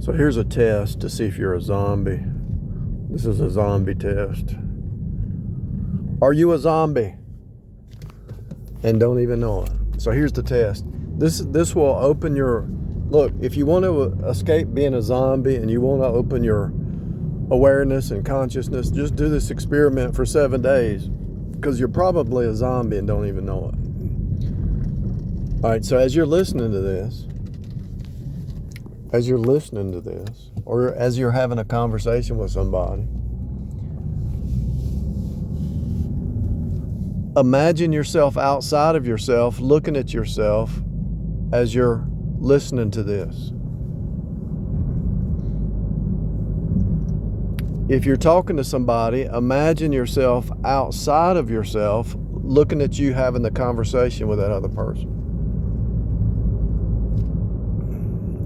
So here's a test to see if you're a zombie. This is a zombie test. Are you a zombie? And don't even know it. So here's the test. This will open your... Look, if you want to escape being a zombie and you want to open your awareness and consciousness, just do this experiment for 7 days. Because you're probably a zombie and don't even know it. All right, so as you're listening to this, or as you're having a conversation with somebody, imagine yourself outside of yourself, looking at yourself as you're listening to this. If you're talking to somebody, imagine yourself outside of yourself, looking at you having the conversation with that other person.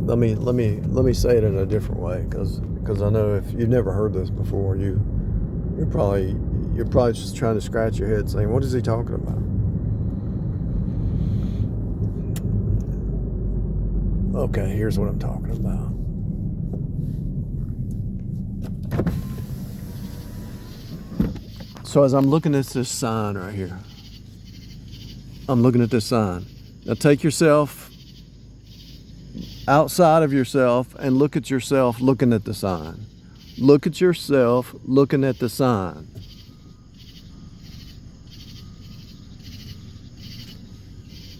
Let me say it in a different way, because I know if you've never heard this before, you're probably just trying to scratch your head saying, what is he talking about? Okay, here's what I'm talking about. So as I'm looking at this sign right here, I'm looking at this sign. Now take yourself outside of yourself and look at yourself looking at the sign. Look at yourself looking at the sign.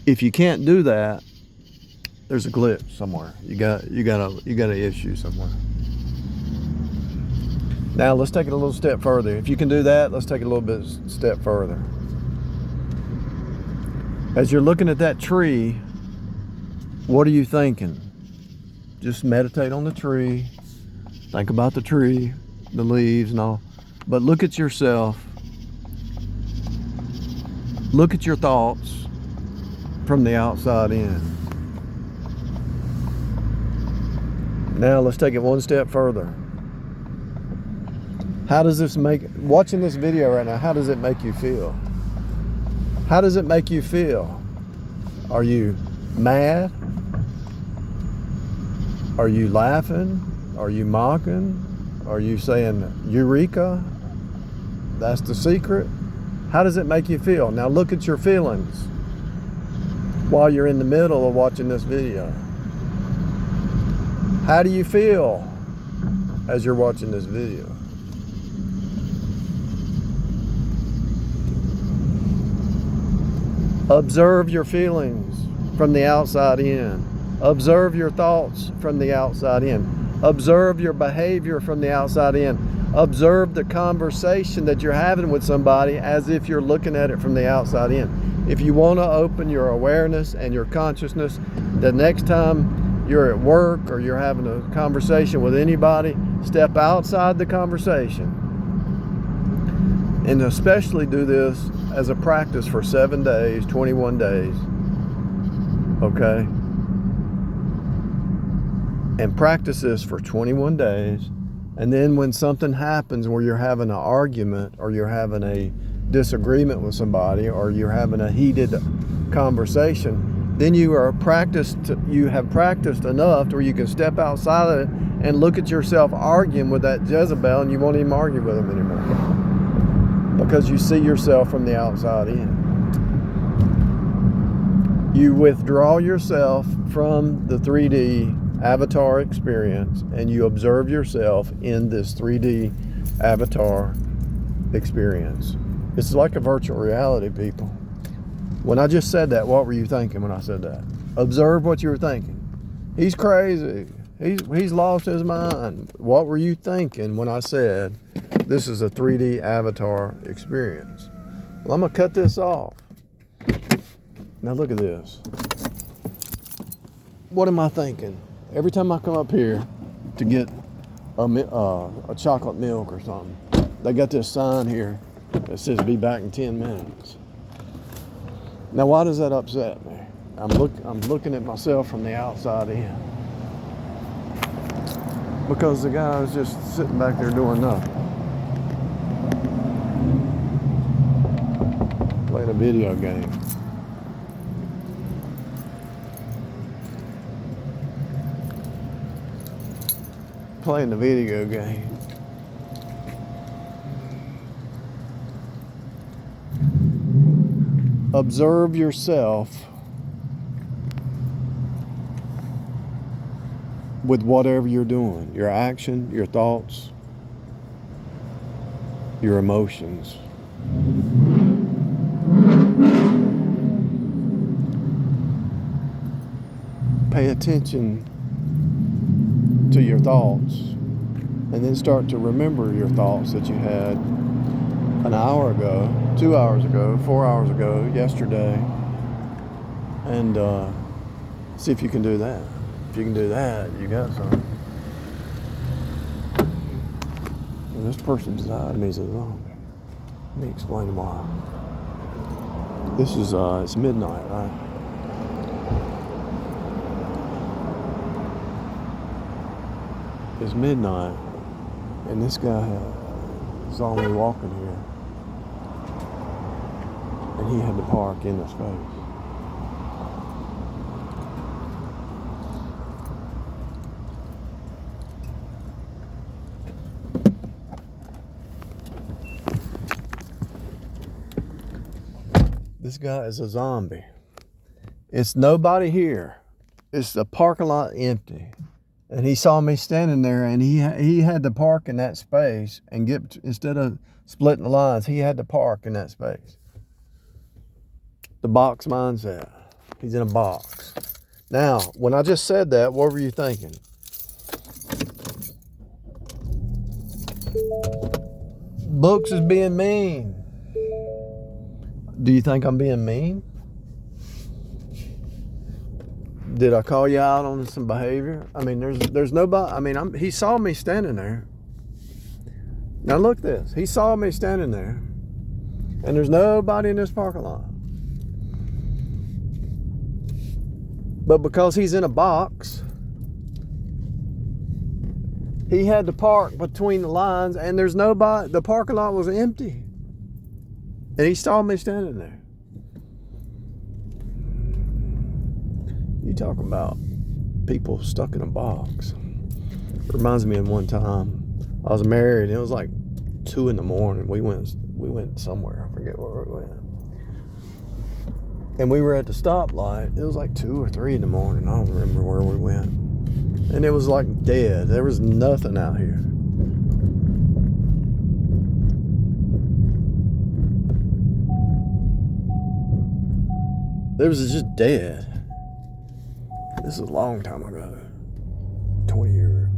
If you can't do that, there's a glitch somewhere. You got an issue somewhere. Now let's take it a little step further. If you can do that, let's take it a little step further. As you're looking at that tree, what are you thinking? Just meditate on the tree. Think about the tree, the leaves and all. But look at yourself. Look at your thoughts from the outside in. Now let's take it one step further. How does this watching this video right now, how does it make you feel? How does it make you feel? Are you mad? Are you laughing? Are you mocking? Are you saying, Eureka? That's the secret? How does it make you feel? Now look at your feelings while you're in the middle of watching this video. How do you feel as you're watching this video? Observe your feelings from the outside in. Observe your thoughts from the outside in. Observe your behavior from the outside in. Observe the conversation that you're having with somebody as if you're looking at it from the outside in. If you want to open your awareness and your consciousness, the next time you're at work or you're having a conversation with anybody, step outside the conversation. And especially do this as a practice for 7 days, 21 days. Okay? And practice this for 21 days. And then when something happens where you're having an argument or you're having a disagreement with somebody or you're having a heated conversation, then you have practiced enough to where you can step outside of it and look at yourself arguing with that Jezebel, and you won't even argue with them anymore. Because you see yourself from the outside in. You withdraw yourself from the 3D avatar experience and you observe yourself in this 3D avatar experience. It's like a virtual reality, people. When I just said that, what were you thinking when I said that? Observe what you were thinking. He's crazy. He's lost his mind. What were you thinking when I said this is a 3D avatar experience? Well, I'm going to cut this off. Now look at this. What am I thinking? Every time I come up here to get a chocolate milk or something, they got this sign here that says be back in 10 minutes. Now why does that upset me? I'm looking at myself from the outside in. Because the guy was just sitting back there doing nothing. Playing a video game. playing the video game. Observe yourself with whatever you're doing, your action, your thoughts, your emotions. Pay attention to your thoughts, and then start to remember your thoughts that you had an hour ago, 2 hours ago, 4 hours ago, yesterday, and see if you can do that. If you can do that, you got something. And this person beside me is a zombie. Let me explain why. This is it's midnight, right? It's midnight, and this guy saw me walking here, and he had to park in the space. This guy is a zombie. It's nobody here. It's the parking lot empty. And he saw me standing there, and he had to park in that space and get, instead of splitting the lines, he had to park in that space. The box mindset. He's in a box. Now, when I just said that, what were you thinking? Books is being mean. Do you think I'm being mean? Did I call you out on some behavior? I mean, there's nobody. I mean, he saw me standing there. Now look this. He saw me standing there, and there's nobody in this parking lot. But because he's in a box, he had to park between the lines, and there's nobody. The parking lot was empty, and he saw me standing there. You talking about people stuck in a box. It reminds me of one time I was married, and it was like 2 a.m. We went somewhere. I forget where we went. And we were at the stoplight. It was like 2 or 3 a.m. I don't remember where we went. And it was like dead. There was nothing out here. It was just dead. This is a long time ago. 20 years.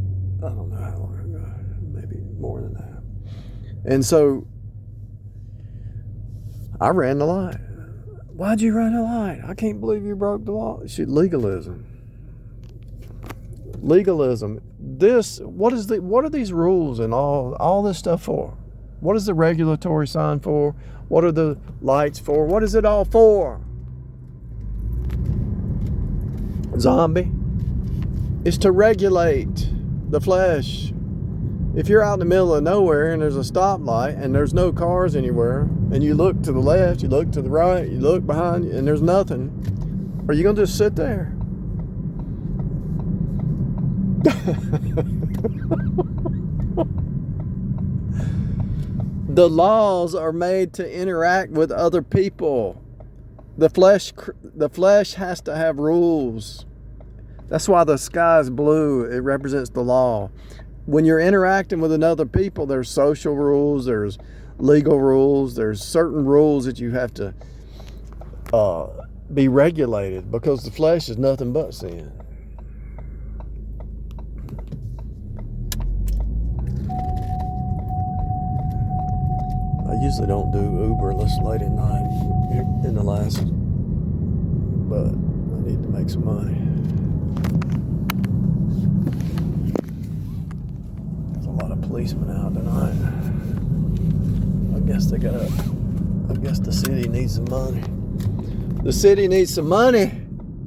I don't know how long ago. Maybe more than that. And so I ran the light. Why'd you run the light? I can't believe you broke the law. Legalism. Legalism. What are these rules and all this stuff for? What is the regulatory sign for? What are the lights for? What is it all for? Zombie. It's to regulate the flesh. If you're out in the middle of nowhere and there's a stoplight and there's no cars anywhere, and you look to the left, you look to the right, you look behind you, and there's nothing, are you going to just sit there? The laws are made to interact with other people. The flesh has to have rules. That's why the sky is blue. It represents the law. When you're interacting with another people, there's social rules, there's legal rules, there's certain rules that you have to be regulated, because the flesh is nothing but sin. I usually don't do Uber late at night but I need to make some money. There's a lot of policemen out tonight. I guess the city needs some money. The city needs some money.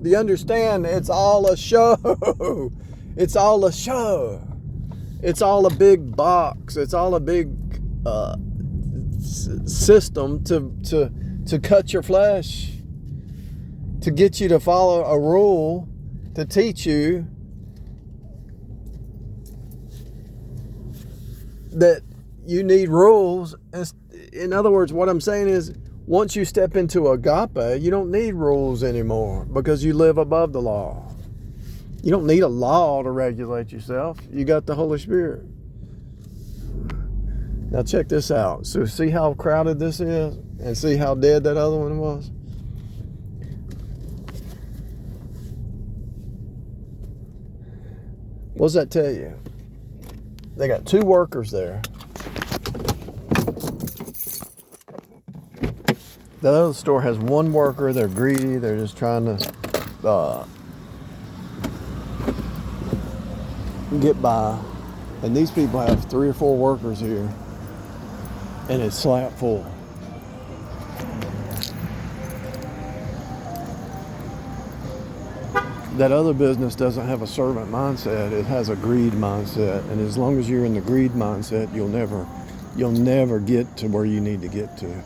Do you understand? It's all a show. It's all a show. It's all a big box. It's all a big system to cut your flesh, to get you to follow a rule, to teach you that you need rules. In other words, what I'm saying is, once you step into agape, you don't need rules anymore because you live above the law. You don't need a law to regulate yourself. You got the Holy Spirit. Now check this out. So see how crowded this is and see how dead that other one was? What does that tell you? They got 2 workers there. The other store has 1 worker. They're greedy. They're just trying to get by. And these people have 3 or 4 workers here. And it's slap full. That other business doesn't have a servant mindset. It has a greed mindset. And as long as you're in the greed mindset, you'll never get to where you need to get to.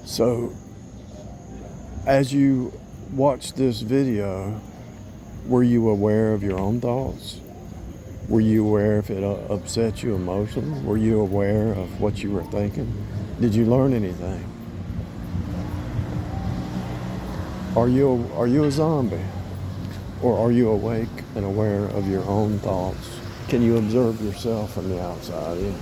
So, as you watch this video, were you aware of your own thoughts? Were you aware if it upset you emotionally? Were you aware of what you were thinking? Did you learn anything? Are you a zombie? Or are you awake and aware of your own thoughts? Can you observe yourself from the outside in?